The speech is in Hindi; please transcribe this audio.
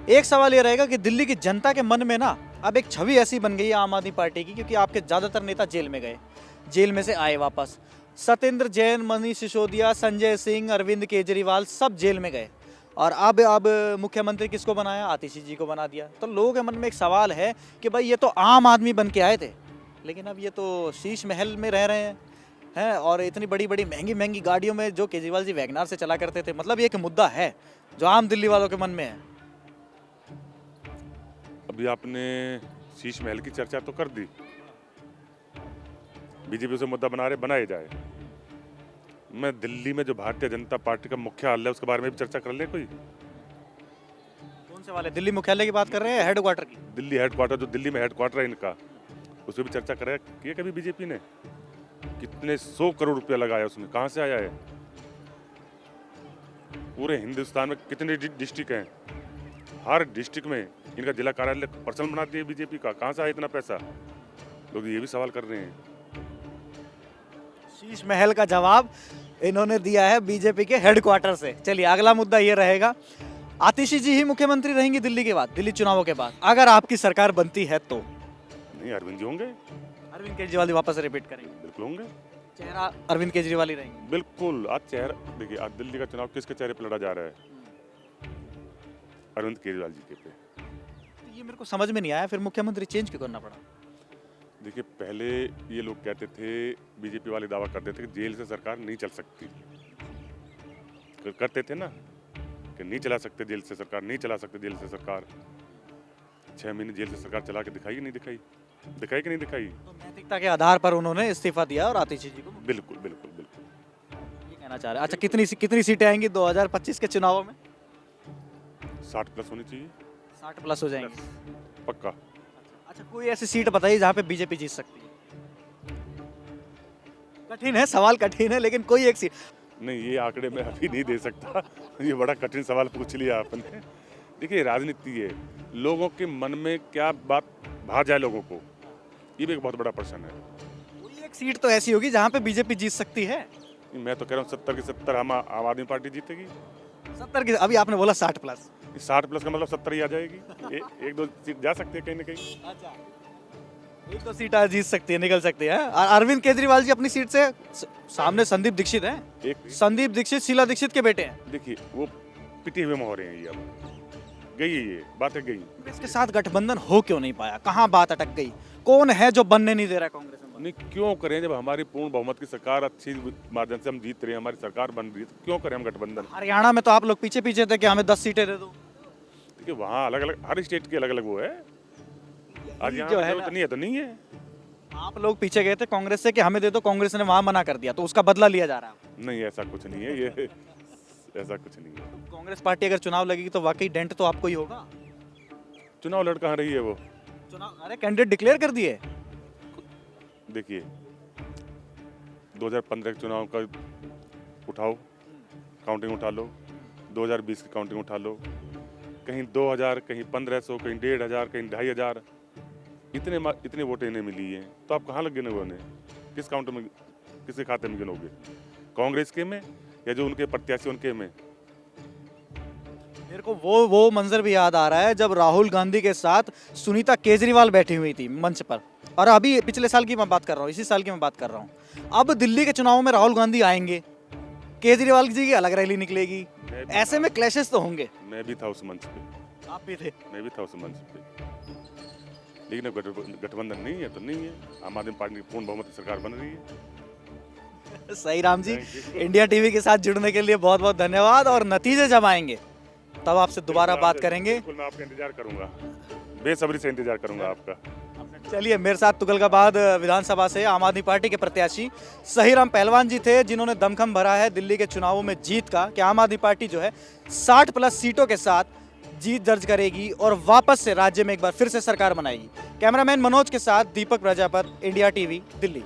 एक सवाल ये रहेगा कि दिल्ली की जनता के मन में ना अब एक छवि ऐसी बन गई है आम आदमी पार्टी की, क्योंकि आपके ज़्यादातर नेता जेल में गए, जेल में से आए वापस। सत्येंद्र जैन, मनीष सिसोदिया, संजय सिंह, अरविंद केजरीवाल सब जेल में गए। और अब मुख्यमंत्री किसको बनाया? आतिशी जी को बना दिया। तो लोगों के मन में एक सवाल है कि भाई ये तो आम आदमी बन के आए थे, लेकिन अब ये तो शीश महल में रह रहे हैं और इतनी बड़ी बड़ी महंगी महंगी गाड़ियों में जो केजरीवाल जी वैगनार से चला करते थे। मतलब ये एक मुद्दा है जो आम दिल्ली वालों के मन में है। अभी आपने शीश महल की चर्चा तो कर दी, बीजेपी से मुद्दा बना रहे, बनाए जाए। मैं दिल्ली में जो भारतीय जनता पार्टी का मुख्यालय है उसके बारे में भी चर्चा कर ले। कोई कौन से वाले? दिल्ली मुख्यालय की बात कर रहे हैं, हेडक्वार्टर की? दिल्ली हेडक्वार्टर, जो दिल्ली में हेडक्वार्टर है इनका, उस पर भी चर्चा करे कि कभी बीजेपी ने कितने 100 करोड़ रुपया लगाया, उसमें कहाँ से आया है? पूरे हिंदुस्तान में कितने डिस्ट्रिक्ट हैं, हर डिस्ट्रिक्ट में इनका जिला कार्यालय पर्सनल बना दिए बीजेपी का, कहाँ से आया इतना पैसा? लोग ये भी सवाल कर रहे हैं। शीश महल का जवाब इन्होंने दिया है बीजेपी के हेडक्वार्टर से। चलिए अगला मुद्दा ये रहेगा, आतिशी जी ही मुख्यमंत्री रहेंगी दिल्ली के बाद, दिल्ली चुनावों के बाद, अगर आपकी सरकार बनती है तो? नहीं, अरविंद जी होंगे। अरविंद केजरीवाल जी वापस रिपीट करेंगे? बिल्कुल होंगे। चेहरा अरविंद केजरीवाल ही रहेंगे? बिल्कुल। आज चेहरा देखिए, आज दिल्ली का चुनाव किसके चेहरे पर लड़ा जा रहा है? अरविंद केजरीवाल जी के पे। ये मेरे को समझ में नहीं आया, फिर मुख्यमंत्री चेंज क्यों करना पड़ा? देखिए, पहले ये लोग कहते थे, बीजेपी वाले दावा करते थे कि जेल से सरकार नहीं चल सकती, करते थे ना कि नहीं चला सकते जेल से सरकार, नहीं चला सकते जेल से सरकार। 6 महीने जेल से सरकार चला के दिखाई, नहीं दिखाई? दिखाई कि नहीं दिखाई? तो नैतिकता के आधार पर उन्होंने इस्तीफा दिया और आतिशी जी को? बिल्कुल बिल्कुल बिल्कुल। ये कहना चाह रहे हैं। अच्छा, कितनी सीटें आएंगी 2025 के चुनावों में? 60 प्लस होनी चाहिए। 60 प्लस हो जाएंगे पक्का। अच्छा, कोई ऐसी सीट बताइए जहाँ पे बीजेपी जीत सकती है। कठिन है, सवाल कठिन है, लेकिन कोई एक सीट। नहीं, ये आंकड़े मैं अभी नहीं दे सकता। ये बड़ा कठिन सवाल पूछ लिया आपने। देखिए, राजनीति है, लोगों के मन में क्या बात भा जाए लोगों को, ये भी एक बहुत बड़ा प्रश्न है। कोई एक सीट तो ऐसी होगी जहाँ पे बीजेपी जीत सकती है। मैं तो कह रहा हूँ 70 की 70 हम आम आदमी पार्टी जीतेगी। 70 की? अभी आपने बोला 60 प्लस। 60 प्लस का मतलब 70 ही आ जाएगी। एक दो सीट जा सकते हैं कहीं ना कहीं। अच्छा, एक तो सीट आज जीत सकती है, निकल सकती है। और अरविंद केजरीवाल जी अपनी सीट से सामने संदीप दीक्षित हैं। संदीप दीक्षित शीला दीक्षित के बेटे हैं। देखिए, वो पिटे हुए में हो रहे हैं। ये अब गई है, ये बातें गई। इसके साथ गठबंधन हो क्यों नहीं पाया? कहाँ बात अटक गई? कौन है जो बनने नहीं दे रहा कांग्रेस में? नहीं, क्यों करें? जब हमारी पूर्ण बहुमत की सरकार, अच्छी माध्यम से हम जीत रहे हैं, हमारी सरकार बन रही है, तो क्यों करें हम गठबंधन? हरियाणा में तो आप लोग पीछे पीछे थे कि हमें 10 सीटें दे दो। देखिए, वहाँ अलग अलग, हर स्टेट की अलग अलग वो है। आज यहाँ जो है तो नहीं है, तो नहीं है। आप लोग पीछे गए थे कांग्रेस से कि हमें दे दो, कांग्रेस ने वहां मना कर दिया, तो उसका बदला लिया जा रहा है। नहीं, ऐसा कुछ नहीं है, ये ऐसा कुछ नहीं है। कांग्रेस पार्टी अगर चुनाव लगेगी तो वाकई डेंट तो आपको ही होगा। चुनाव लड़ कहाँ रही है वो? चुनाव, अरे कैंडिडेट डिक्लेयर कर दिए। देखिए, 2015 के चुनाव का उठाओ, काउंटिंग उठा लो, 2020 की काउंटिंग उठा लो, कहीं 2000, कहीं 1500, कहीं 1500, कहीं 2500, इतने वोटें इन्हें मिली हैं। तो आप कहाँ लग गिने उन्हें? किस काउंटर में, किसके खाते में गिनोगे? कांग्रेस के में या जो उनके प्रत्याशी उनके में? मेरे को वो मंजर भी याद आ रहा है जब राहुल गांधी के साथ सुनीता केजरीवाल बैठी हुई थी मंच पर। और अभी पिछले साल की मैं बात कर रहा हूँ, इसी साल की मैं बात कर रहा हूँ। अब दिल्ली के चुनाव में राहुल गांधी आएंगे, केजरीवाल जी की अलग रैली निकलेगी, ऐसे में क्लैशेस तो होंगे। मैं भी था उस मंच पे। आप भी थे? मैं भी था उस मंच पे। लेकिन गठबंधन नहीं है तो नहीं है। आम आदमी पार्टी की पूर्ण बहुमत की सरकार बन रही है। सही राम जी, इंडिया टीवी के साथ जुड़ने के लिए बहुत बहुत धन्यवाद। और नतीजे जब आएंगे तब आपसे दोबारा बात करेंगे। बिल्कुल, मैं आपका इंतजार करूंगा, बेसब्री से इंतजार करूंगा आपका। चलिए, मेरे साथ तुगलकाबाद विधानसभा से आम आदमी पार्टी के प्रत्याशी सहीराम पहलवान जी थे, जिन्होंने दमखम भरा है दिल्ली के चुनावों में जीत का, कि आम आदमी पार्टी जो है 60 प्लस सीटों के साथ जीत दर्ज करेगी और वापस से राज्य में एक बार फिर से सरकार बनाएगी। कैमरामैन मनोज के साथ दीपक प्रजापत, इंडिया टीवी, दिल्ली।